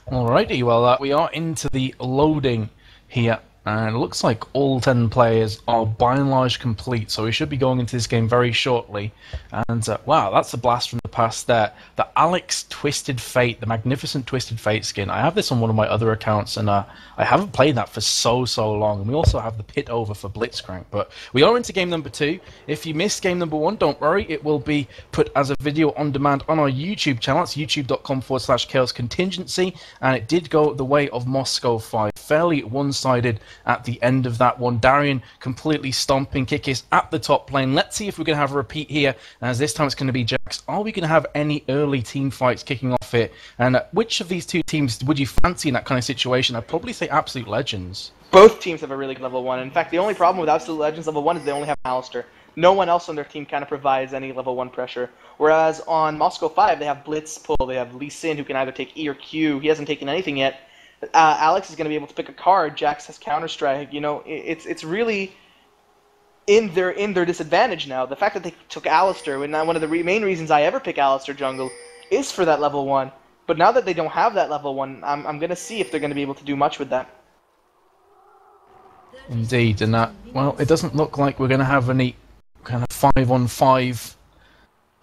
Alrighty, well, we are into the loading here, and it looks like all 10 players are by and large complete, so we should be going into this game very shortly. And wow, that's a blast from the past there. The Alex Twisted Fate, the magnificent Twisted Fate skin. I have this on one of my other accounts, and I haven't played that for so long. And we also have the pit over for Blitzcrank, but we are into game number 2. If you missed game number 1, don't worry, it will be put as a video on demand on our YouTube channel. It's youtube.com/Chaos Contingency, and it did go the way of Moscow 5. Fairly one-sided at the end of that one. Darian completely stomping Kikis at the top lane. Let's see if we're going to have a repeat here, as this time it's going to be Jax. Are we going to have any early team fights kicking off here? And which of these two teams would you fancy in that kind of situation? I'd probably say Absolute Legends. Both teams have a really good level 1. In fact, the only problem with Absolute Legends level 1 is they only have Alistair. No one else on their team kind of provides any level 1 pressure. Whereas on Moscow 5, they have Blitz pull, they have Lee Sin, who can either take E or Q. He hasn't taken anything yet. Alex is going to be able to pick a card. Jax has Counter-Strike. You know, it's really in their disadvantage now. The fact that they took Alistair, and one of the main reasons I ever pick Alistair jungle, is for that level 1. But now that they don't have that level 1, I'm going to see if they're going to be able to do much with that. Indeed, and well, it doesn't look like we're going to have any kind of 5-on-5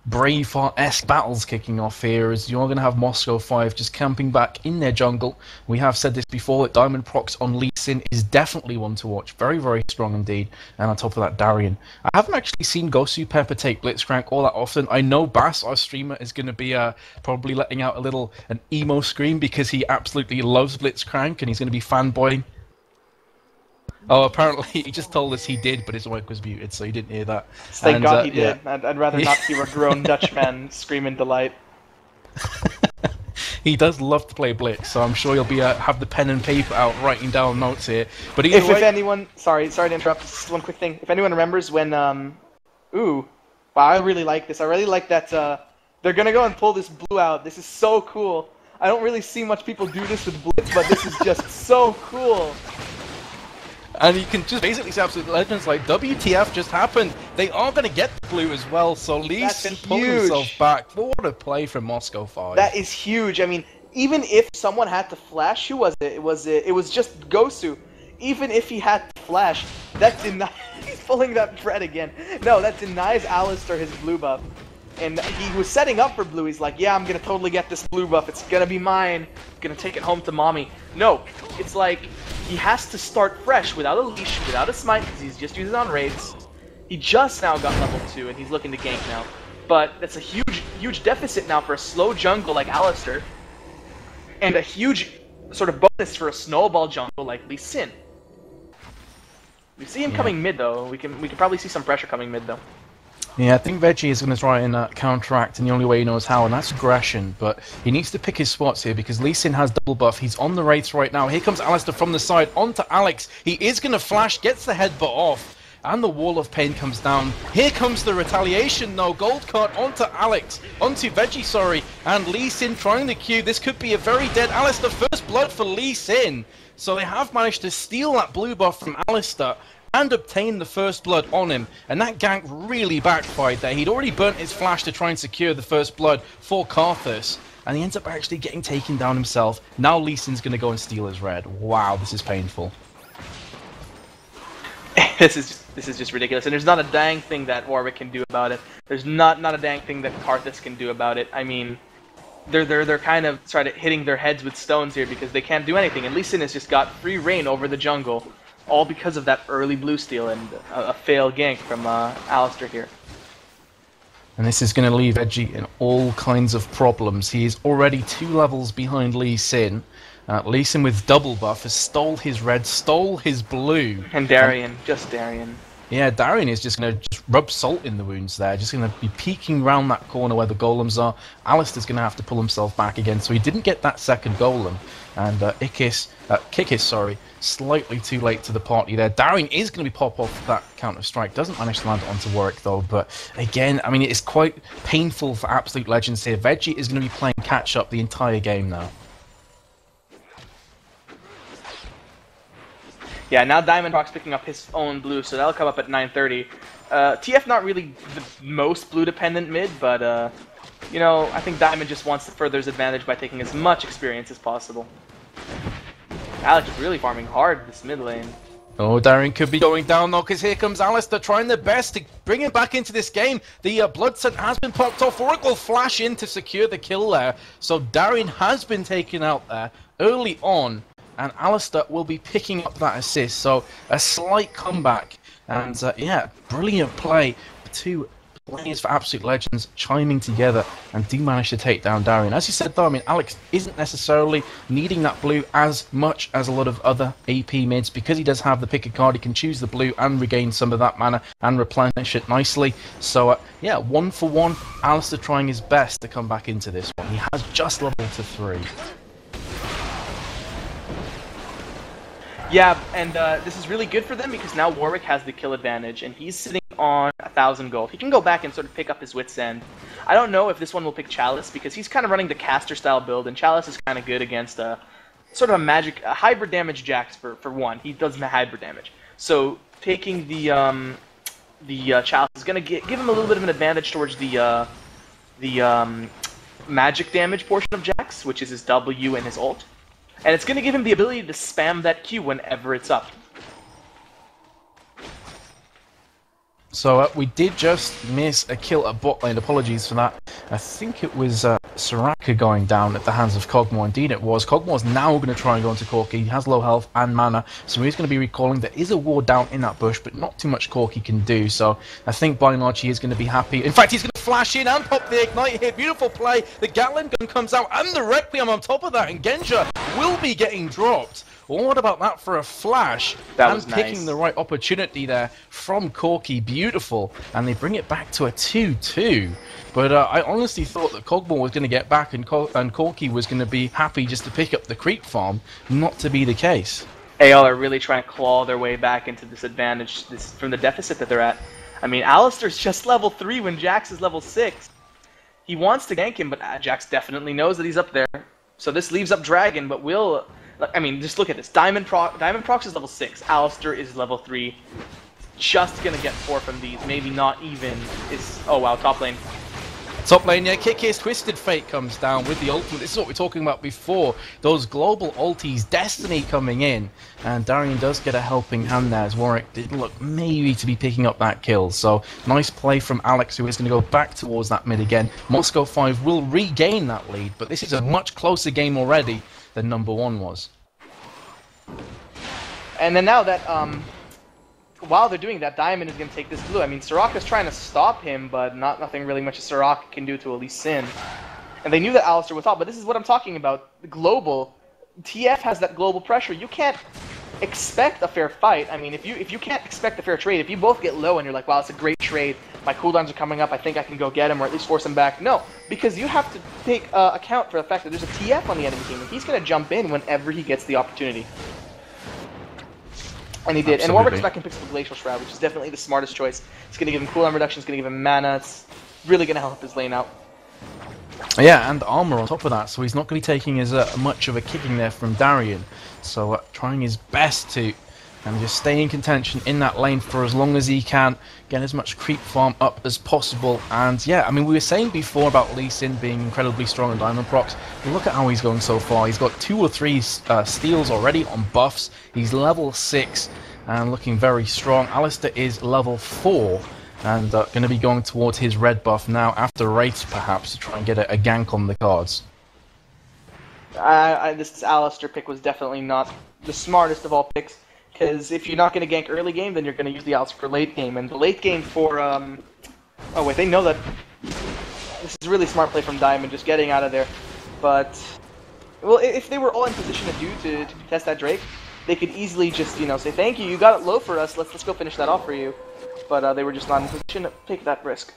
Braveheart-esque battles kicking off here, as you're going to have Moscow 5 just camping back in their jungle. We have said this before, that Diamond Procs on Lee Sin is definitely one to watch. Very strong indeed. And on top of that, Darian. I haven't actually seen Gosu Pepper take Blitzcrank all that often. I know Bass, our streamer, is going to be probably letting out an emo scream because he absolutely loves Blitzcrank and he's going to be fanboying. Oh, apparently he just told us he did, but his mic was muted, so he didn't hear that. Thank God he did. Yeah. I'd rather not hear a grown Dutchman scream in delight. He does love to play Blitz, so I'm sure he'll be have the pen and paper out writing down notes here. But if anyone, sorry to interrupt. Just one quick thing. If anyone remembers when, wow, I really like this. I really like that they're gonna go and pull this blue out. This is so cool. I don't really see much people do this with Blitz, but this is just so cool. And you can just basically say Absolute Legends like, WTF just happened. They are going to get the blue as well, so Lee Sin pulling himself back. What a play from Moscow 5. That is huge. I mean, even if someone had to flash, who was it? It was just Gosu. Even if he had to flash, that denies... He's pulling that bread again. No, that denies Alistair his blue buff. And he was setting up for blue. He's like, yeah, I'm going to totally get this blue buff. It's going to be mine. I'm going to take it home to mommy. No, it's like he has to start fresh without a leash, without a smite, because he's just using it on raids. He just now got level 2, and he's looking to gank now. But that's a huge deficit now for a slow jungle like Alistair. And a huge sort of bonus for a snowball jungle like Lee Sin. We see him coming mid, though. We can probably see some pressure coming mid, though. Yeah, I think Veggie is going to try and counteract in the only way he knows how, and that's aggression. But he needs to pick his spots here because Lee Sin has double buff. He's on the Wraiths right now. Here comes Alistair from the side onto Alex. He is going to flash, gets the headbutt off, and the Wall of Pain comes down. Here comes the retaliation, though. Gold card onto Alex, onto Veggie, sorry, and Lee Sin trying the Q. This could be a very dead Alistair. First blood for Lee Sin. So they have managed to steal that blue buff from Alistair and obtain the first blood on him, and that gank really backfired there. He'd already burnt his flash to try and secure the first blood for Karthus, and he ends up actually getting taken down himself. Now Lee Sin's going to go and steal his red. Wow, this is painful. This is just ridiculous, and there's not a dang thing that Warwick can do about it. There's not a dang thing that Karthus can do about it. I mean, they're kind of hitting their heads with stones here because they can't do anything, and Lee Sin has just got free reign over the jungle. All because of that early blue steal and a failed gank from Alistair here. And this is going to leave Edgy in all kinds of problems. He is already 2 levels behind Lee Sin. Lee Sin with double buff has stole his red, stole his blue. And Darian, just Darian. Yeah, Darian is just going to rub salt in the wounds there. Just going to be peeking around that corner where the golems are. Alistair's going to have to pull himself back again, so he didn't get that second golem. And Kikis, slightly too late to the party there. Darian is going to be pop off that Counter-Strike. Doesn't manage to land it onto Warwick, though. But again, I mean, it's quite painful for Absolute Legends here. Veggie is going to be playing catch-up the entire game now. Yeah, now Diamond Rock's picking up his own blue, so that'll come up at 9:30. TF not really the most blue-dependent mid, but You know, I think Diamond just wants to further his advantage by taking as much experience as possible. Alex is really farming hard this mid lane. Oh, Darian could be going down though, because here comes Alistair trying their best to bring him back into this game. The Blood Scent has been popped off. Warwick will flash in to secure the kill there. So Darian has been taken out there early on, and Alistair will be picking up that assist. So a slight comeback, and yeah, brilliant play. Two players for Absolute Legends chiming together and do manage to take down Darian. As you said though, I mean, Alex isn't necessarily needing that blue as much as a lot of other AP mids, because he does have the pick a card. He can choose the blue and regain some of that mana and replenish it nicely. So yeah, 1 for 1, Alistair trying his best to come back into this one. He has just leveled to 3. Yeah, and this is really good for them because now Warwick has the kill advantage, and he's sitting on 1,000 gold. He can go back and sort of pick up his Wit's End. I don't know if this one will pick Chalice, because he's kind of running the caster style build, and Chalice is kind of good against a sort of a hybrid damage Jax for one. He does hybrid damage. So taking the Chalice is going to give him a little bit of an advantage towards the magic damage portion of Jax, which is his W and his ult. And it's going to give him the ability to spam that Q whenever it's up. So we did just miss a kill at bot lane. Apologies for that. I think it was Soraka going down at the hands of Kog'Maw. Indeed it was. Kog'Maw's now going to try and go into Corki. He has low health and mana, so he's going to be recalling. There is a ward down in that bush, but not too much Corki can do. So I think by and large he is going to be happy. In fact, he's going to flash in and pop the Ignite here. Beautiful play. The Gatling gun comes out and the Requiem on top of that, and Genja will be getting dropped. Well, what about that for a flash? That was picking nice. the right opportunity there from Corki. Beautiful. And they bring it back to a 2-2. But I honestly thought that Kog'Maw was going to get back and Corki was going to be happy just to pick up the creep farm. Not to be the case. AL are really trying to claw their way back into this advantage from the deficit that they're at. I mean, Alistair's just level 3 when Jax is level 6. He wants to gank him, but Jax definitely knows that he's up there. So this leaves up Dragon, but will... I mean, just look at this. Diamond Prox is level 6. Alistair is level 3. Just gonna get 4 from these. Maybe not even. Oh wow, top lane. Top lane, yeah, kick his Twisted Fate comes down with the ultimate. This is what we were talking about before. Those global ultis, Destiny coming in. And Darian does get a helping hand there as Warwick did look maybe to be picking up that kill. So, nice play from Alex, who is going to go back towards that mid again. Moscow 5 will regain that lead, but this is a much closer game already than number 1 was. And then now that, while they're doing that, Diamond is going to take this blue. I mean, Soraka's trying to stop him, but nothing really much Soraka can do to Elise Sin. And they knew that Alistair was top, but this is what I'm talking about. The global. TF has that global pressure. You can't expect a fair fight. I mean, if you can't expect a fair trade, if you both get low and you're like, wow, it's a great trade, my cooldowns are coming up, I think I can go get him, or at least force him back. No, because you have to take account for the fact that there's a TF on the enemy team, and he's going to jump in whenever he gets the opportunity. And he did. Absolutely. And Warwick's back and picks up the Glacial Shroud, which is definitely the smartest choice. It's going to give him cooldown reduction, it's going to give him mana, it's really going to help his lane out. Yeah, and armor on top of that, so he's not going to be taking as much of a kicking there from Darian. So trying his best to just stay in contention in that lane for as long as he can, get as much creep farm up as possible. And yeah, I mean, we were saying before about Lee Sin being incredibly strong on Diamond Procs. Look at how he's going so far. He's got 2 or 3 steals already on buffs. He's level 6 and looking very strong. Alistair is level 4 and going to be going towards his red buff now after Wraiths perhaps to try and get a gank on the cards. This Alistair pick was definitely not the smartest of all picks. Because if you're not going to gank early game, then you're going to use the Alistair for late game. And the late game for... Oh wait, they know that... This is a really smart play from Diamond, just getting out of there. But... Well, if they were all in position to test that Drake, they could easily just, you know, say, thank you, you got it low for us, let's go finish that off for you. But they were just not in position to take that risk.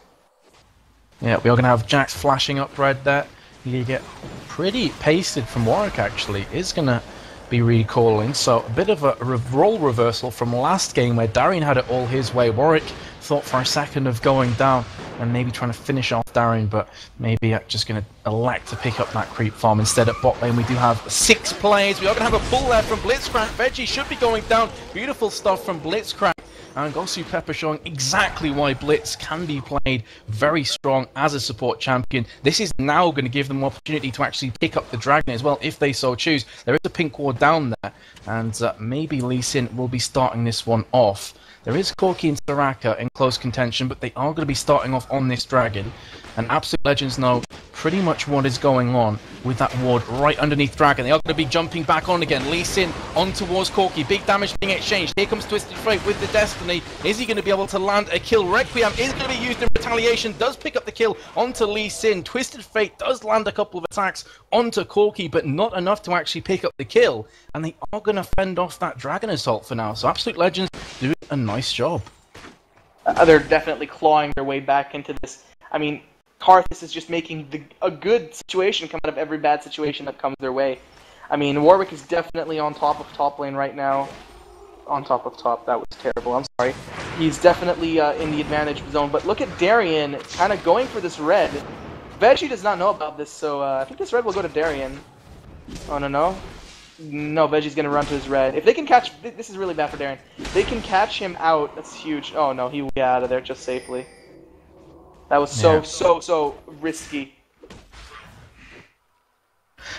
Yeah, we are going to have Jax flashing up red there. You get pretty pasted from Warwick, actually. Is going to be recalling, so a bit of a role reversal from last game where Darian had it all his way. Warwick thought for a second of going down and maybe trying to finish off Darren, but maybe just going to elect to pick up that creep farm instead. At bot lane we do have 6 players. We are going to have a pull there from Blitzcrank. Veggie should be going down. Beautiful stuff from Blitzcrank. And Gosu Pepper showing exactly why Blitz can be played very strong as a support champion. This is now going to give them opportunity to actually pick up the Dragon as well, if they so choose. There is a pink ward down there, and maybe Lee Sin will be starting this one off. There is Corki and Soraka in close contention, but they are going to be starting off on this Dragon. And Absolute Legends know pretty much what is going on with that ward right underneath Dragon. They are going to be jumping back on again. Lee Sin on towards Corki. Big damage being exchanged. Here comes Twisted Fate with the Destiny. Is he going to be able to land a kill? Requiem is going to be used in retaliation. Does pick up the kill onto Lee Sin. Twisted Fate does land a couple of attacks onto Corki, but not enough to actually pick up the kill. And they are going to fend off that Dragon Assault for now. So Absolute Legends doing a nice job. They're definitely clawing their way back into this. I mean, Karthus is just making a good situation come out of every bad situation that comes their way. I mean, Warwick is definitely on top of top lane right now. On top of top, that was terrible, I'm sorry. He's definitely in the advantage zone, but look at Darien kind of going for this red. Veggie does not know about this, so I think this red will go to Darien. Oh, no. No, Veggie's going to run to his red. If they can catch... This is really bad for Darien. They can catch him out. That's huge. Oh, no, he will get out of there just safely. That was so risky.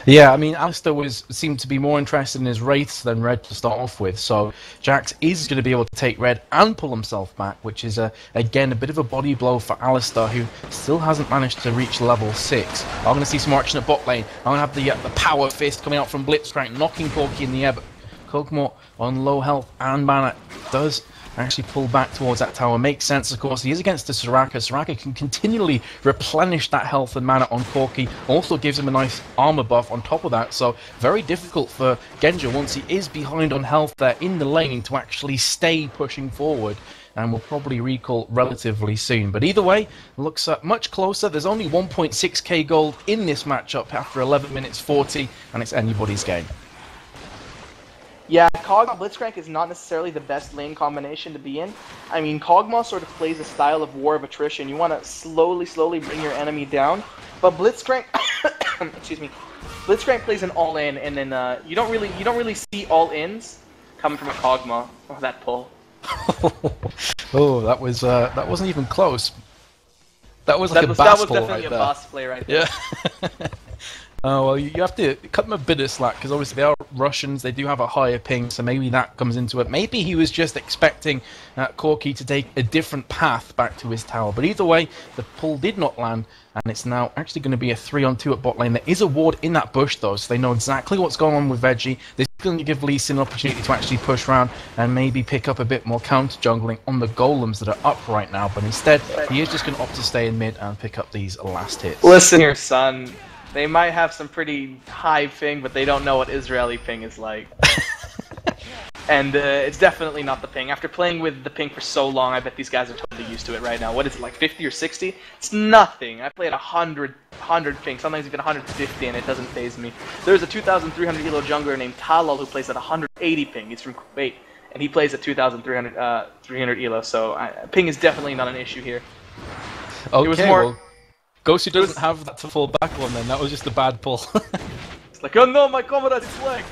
Yeah, I mean, Alistair seemed to be more interested in his Wraiths than Red to start off with, so Jax is going to be able to take Red and pull himself back, which is, again, a bit of a body blow for Alistair, who still hasn't managed to reach level 6. I'm going to see some action at bot lane. I'm going to have the Power Fist coming out from Blitzcrank, knocking Corki in the air, but Kog'Maw on low health and mana does actually pull back towards that tower. Makes sense, of course. He is against the Soraka. Soraka can continually replenish that health and mana on Corki. Also gives him a nice armor buff on top of that. So very difficult for Genja once he is behind on health there in the lane to actually stay pushing forward. And will probably recall relatively soon. But either way, looks much closer. There's only 1.6k gold in this matchup after 11 minutes 40, and it's anybody's game. Yeah, Kog'Maw Blitzcrank is not necessarily the best lane combination to be in. I mean, Kog'Maw sort of plays a style of war of attrition. You want to slowly bring your enemy down. But Blitzcrank, excuse me, Blitzcrank plays an all-in, and then you don't really see all-ins coming from a Kog'Maw. Oh, that pull. Oh, that wasn't even close. That was like a bass pull right there. That was definitely a boss play right there. Yeah. Oh, well, you have to cut them a bit of slack, because obviously they are Russians, they do have a higher ping, so maybe that comes into it. Maybe he was just expecting Corki to take a different path back to his tower. But either way, the pull did not land, and it's now actually going to be a 3-on-2 at bot lane. There is a ward in that bush, though, so they know exactly what's going on with Veggie. This is going to give Lee Sin an opportunity to actually push around and maybe pick up a bit more counter-jungling on the golems that are up right now. But instead, he is just going to opt to stay in mid and pick up these last hits. Listen here, son. They might have some pretty high ping, but they don't know what Israeli ping is like. And it's definitely not the ping. After playing with the ping for so long, I bet these guys are totally used to it right now. What is it, like 50 or 60? It's nothing. I play at 100 ping, sometimes even 150, and it doesn't faze me. There's a 2,300 elo jungler named Talal who plays at 180 ping. He's from Kuwait, and he plays at 2,300 elo, so ping is definitely not an issue here. Okay, it was more... Well, Gosu doesn't have that to fall back on then, that was just a bad pull. It's like, oh no, my comrade is flagged!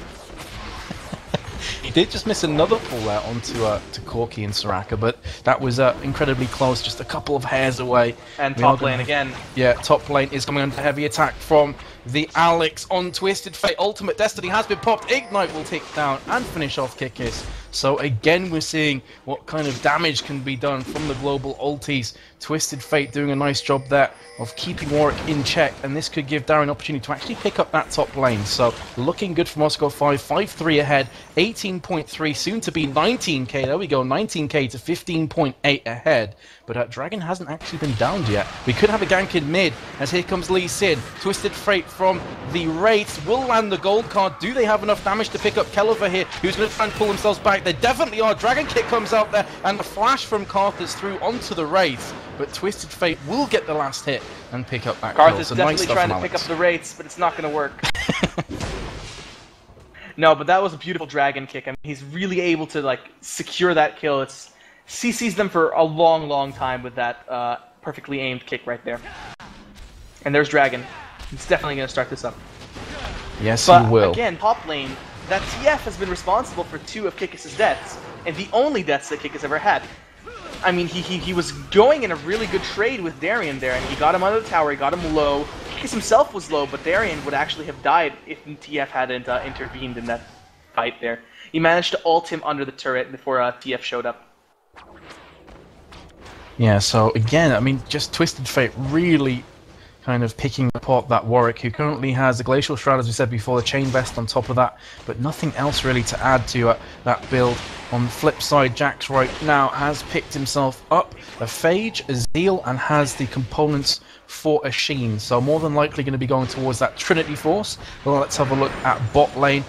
He did just miss another pull there onto to Corki and Soraka, but that was incredibly close, just a couple of hairs away. And top lane again. Yeah, top lane is coming under heavy attack from the Alex on Twisted Fate. Ultimate Destiny has been popped. Ignite will take down and finish off Kikis. So again, we're seeing what kind of damage can be done from the global ultis. Twisted Fate doing a nice job there of keeping Warwick in check, and this could give Darren an opportunity to actually pick up that top lane. So looking good for Moscow 5, 5-3 ahead, 18.3, soon to be 19k. There we go, 19k to 15.8 ahead. But Dragon hasn't actually been downed yet. We could have a gank in mid, as here comes Lee Sin. Twisted Fate from the Wraiths will land the gold card. Do they have enough damage to pick up Kelliver here, who's going to try and pull themselves back? They definitely are. Dragon Kick comes out there, and the flash from Karthus through onto the Wraiths. But Twisted Fate will get the last hit and pick up that kill. Karthus so definitely trying to pick up the Wraiths, but it's not going to work. No, but that was a beautiful Dragon Kick. I mean, he's really able to like secure that kill. It's CCs them for a long time with that perfectly aimed kick right there. And there's Dragon. He's definitely going to start this up. Yes, but he will. Again, top lane, that TF has been responsible for 2 of Kikis' deaths, and the only deaths that Kikis ever had. I mean, he was going in a really good trade with Darien there, and he got him under the tower, he got him low. Kikis himself was low, but Darien would actually have died if TF hadn't intervened in that fight there. He managed to ult him under the turret before TF showed up. Yeah, so again, I mean, just Twisted Fate really kind of picking apart that Warwick, who currently has the Glacial Shroud, as we said before, the Chain Vest on top of that, but nothing else really to add to that build. On the flip side, Jax right now has picked himself up a Phage, a Zeal, and has the components for a Sheen, so more than likely going to be going towards that Trinity Force. Well, let's have a look at bot lane.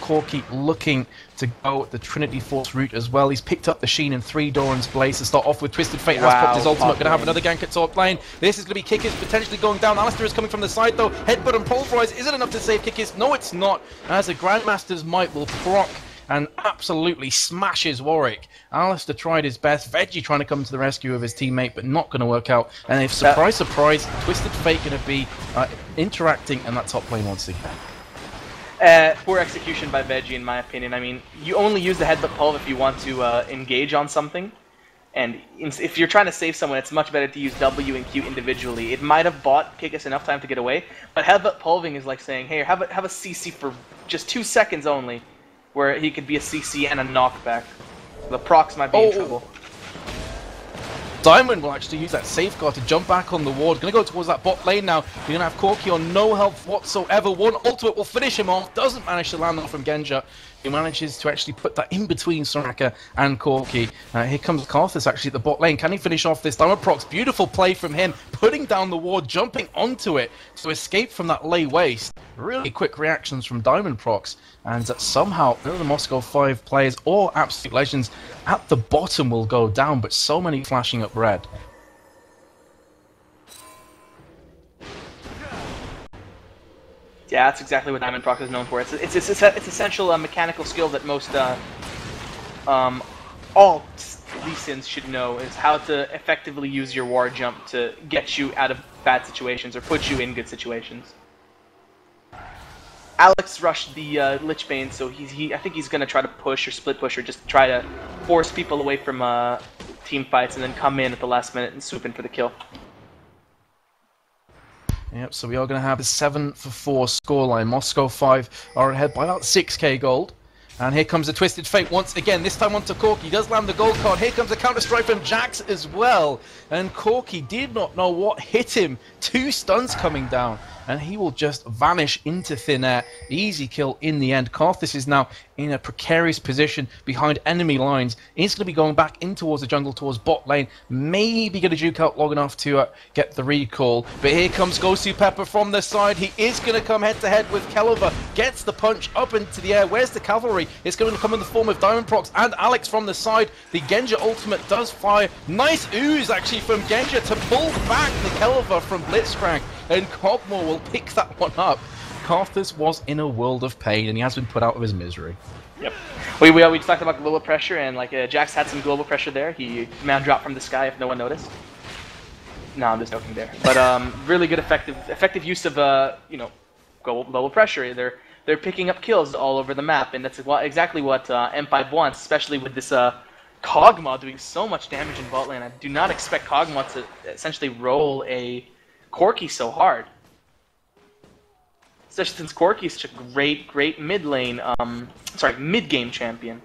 Corki looking to go the Trinity Force route as well. He's picked up the Sheen and 3 Doran's Blaze to start off with. Twisted Fate has popped his ultimate, going to have another gank at top lane. This is going to be Kikis potentially going down. Alistair is coming from the side though. Headbutt and Pulverize, is it enough to save Kikis? No, it's not, as a Grandmaster's Might will proc and absolutely smashes Warwick. Alistair tried his best, Veggie trying to come to the rescue of his teammate, but not going to work out. And if, surprise, surprise, Twisted Fate going to be interacting in that top lane once again. Poor execution by Veggie, in my opinion. I mean, you only use the headbutt pulve if you want to engage on something. And if you're trying to save someone, it's much better to use W and Q individually. It might have bought Kikis enough time to get away, but headbutt pulving is like saying, hey, have a CC for just 2 seconds only, where he could be a CC and a knockback. The procs might be in trouble. Diamond will actually use that safeguard to jump back on the ward. Going to go towards that bot lane now. You're going to have Corki on no health whatsoever. One ultimate will finish him off. Doesn't manage to land that from Genja. He manages to actually put that in between Soraka and Corki. Here comes Karthus actually at the bot lane. Can he finish off this? Diamond procs, beautiful play from him. Putting down the ward, jumping onto it to escape from that lay waste. Really quick reactions from Diamond procs. And somehow, none of the Moscow 5 players or Absolute Legends at the bottom will go down, but so many flashing up red. Yeah, that's exactly what Diamond Proc is known for. It's essential mechanical skill that most all Lee Sins should know, is how to effectively use your war jump to get you out of bad situations or put you in good situations. Alex rushed the Lich Bane, so I think he's gonna try to push or split push or just try to force people away from team fights and then come in at the last minute and swoop in for the kill. Yep, so we are going to have a 7-for-4 scoreline. Moscow 5 are ahead by about 6k gold. And here comes the Twisted Fate once again, this time onto Corki. He does land the gold card. Here comes the counter-strike from Jax as well. And Corki did not know what hit him. 2 stuns coming down. And he will just vanish into thin air. Easy kill in the end. Karthus is now in a precarious position behind enemy lines. He's going to be going back in towards the jungle, towards bot lane. Maybe going to juke out long enough to get the recall. But here comes Gosu Pepper from the side. He is going to come head-to-head with Kelova. Gets the punch up into the air. Where's the cavalry? It's going to come in the form of Diamond Procs and Alex from the side. The Genja ultimate does fire. Nice ooze, actually, from Genja to pull back the Kelova from Blitzcrank. And Cogmore will pick that one up. Karthus was in a world of pain, and he has been put out of his misery. Yep. We talked about global pressure, and like Jax had some global pressure there. He man dropped from the sky if no one noticed. No, I'm just joking there. But really good, effective use of global pressure. They're picking up kills all over the map, and that's exactly what M5 wants, especially with this Kog'Maw doing so much damage in bot lane. I do not expect Kog'Maw to essentially roll a Corki so hard. Especially since Corki is such a great mid lane, mid game champion.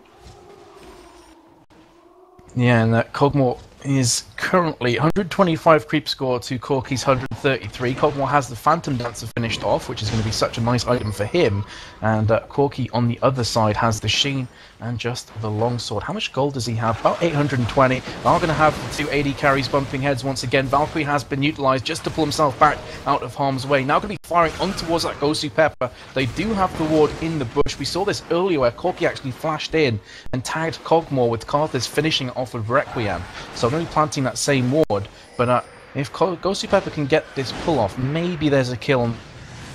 Yeah, and that Kog'Maw is currently 125 creep score to Corki's 133. Kog'Maw has the Phantom Dancer finished off, which is going to be such a nice item for him. And Corki on the other side has the Sheen and just the Longsword. How much gold does he have? About 820. Are going to have the 280 carries bumping heads once again. Valkyrie has been utilized just to pull himself back out of harm's way. Now going to be firing on towards that Gosu Pepper. They do have the ward in the bush. We saw this earlier where Corki actually flashed in and tagged Kog'Maw with Karthus finishing it off with Requiem. So I'm only planting that same ward, but if Gosu Pepper can get this pull off, maybe there's a kill on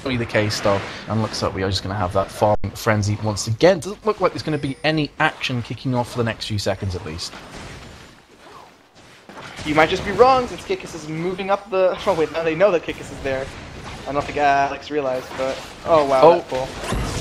the case though, and looks like we are just going to have that farming frenzy once again. Doesn't look like there's going to be any action kicking off for the next few seconds at least. You might just be wrong since Kikis is moving up the... Oh wait, now they know that Kikis is there. I don't think Alex realized, but... Oh wow, that pull.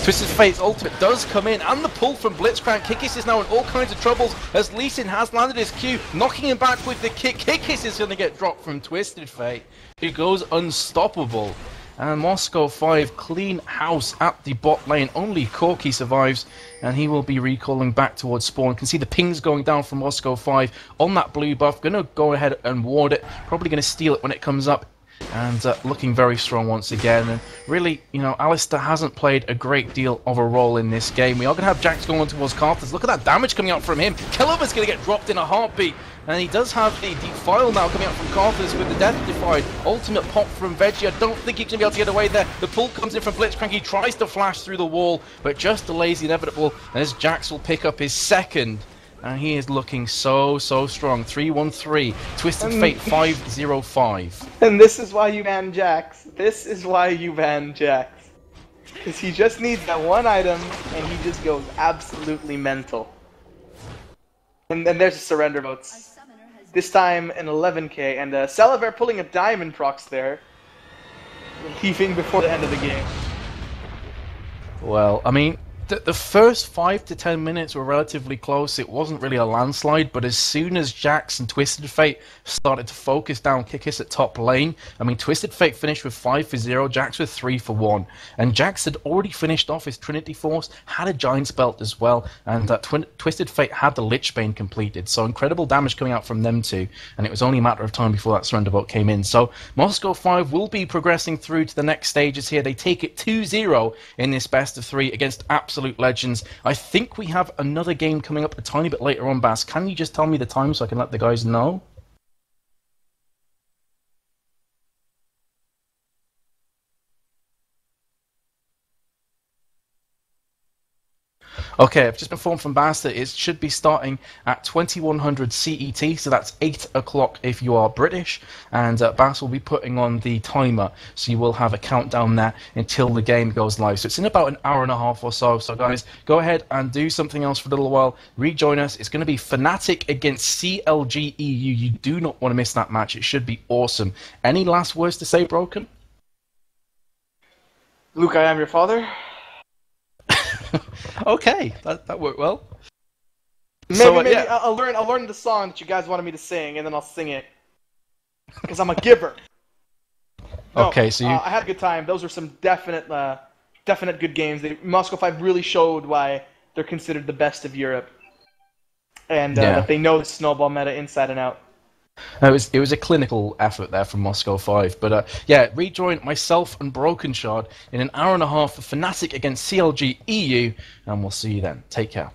Twisted Fate's ultimate does come in, and the pull from Blitzcrank. Kikis is now in all kinds of troubles as Lee Sin has landed his Q, knocking him back with the kick. Kikis is going to get dropped from Twisted Fate, who goes unstoppable. And Moscow 5 clean house at the bot lane. Only Corki survives, and he will be recalling back towards spawn. You can see the pings going down from Moscow 5 on that blue buff. Going to go ahead and ward it. Probably going to steal it when it comes up. And looking very strong once again. And really, you know, Alistair hasn't played a great deal of a role in this game. We are going to have Jax going towards Carthus. Look at that damage coming out from him. Kellerman's going to get dropped in a heartbeat. And he does have the Defile now coming out from Carthus with the Death Defied. Ultimate pop from Veggie. I don't think he's going to be able to get away there. The pull comes in from Blitzcrank. He tries to flash through the wall, but just delays the inevitable. As Jax will pick up his second. And he is looking so strong. 3-1-3. Twisted Fate 5-0-5. And this is why you ban Jax. This is why you ban Jax. Because he just needs that one item, and he just goes absolutely mental. And then there's the surrender votes. This time an 11k, and Salaver pulling a diamond procs there. Leaving before the end of the game. Well, I mean, the first 5 to 10 minutes were relatively close. It wasn't really a landslide, but as soon as Jax and Twisted Fate started to focus down Kikis at top lane, I mean, Twisted Fate finished with 5-0, Jax with 3-1, and Jax had already finished off his Trinity Force, had a Giant's Belt as well, and Twisted Fate had the Lich Bane completed, so incredible damage coming out from them two, and it was only a matter of time before that surrender vote came in. So Moscow 5 will be progressing through to the next stages here. They take it 2-0 in this best of 3 against absolute legends. I think we have another game coming up a tiny bit later on, Bass. Can you just tell me the time so I can let the guys know? Okay, I've just been informed from Bass that it should be starting at 2100 CET, so that's 8 o'clock if you are British, and Bass will be putting on the timer, so you will have a countdown there until the game goes live. So it's in about an hour and a half or so, so guys, go ahead and do something else for a little while, rejoin us. It's going to be Fnatic against CLG EU. You do not want to miss that match. It should be awesome. Any last words to say, Broken? Luke, I am your father. Okay, that worked well. Maybe yeah. I'll learn the song that you guys wanted me to sing, and then I'll sing it. Because I'm a giver. No, okay, so I had a good time. Those were some definite good games. Moscow 5 really showed why they're considered the best of Europe, and that they know the snowball meta inside and out. It was a clinical effort there from Moscow 5, but yeah, rejoin myself and Broken Shard in an hour and a half for Fnatic against CLG EU, and we'll see you then. Take care.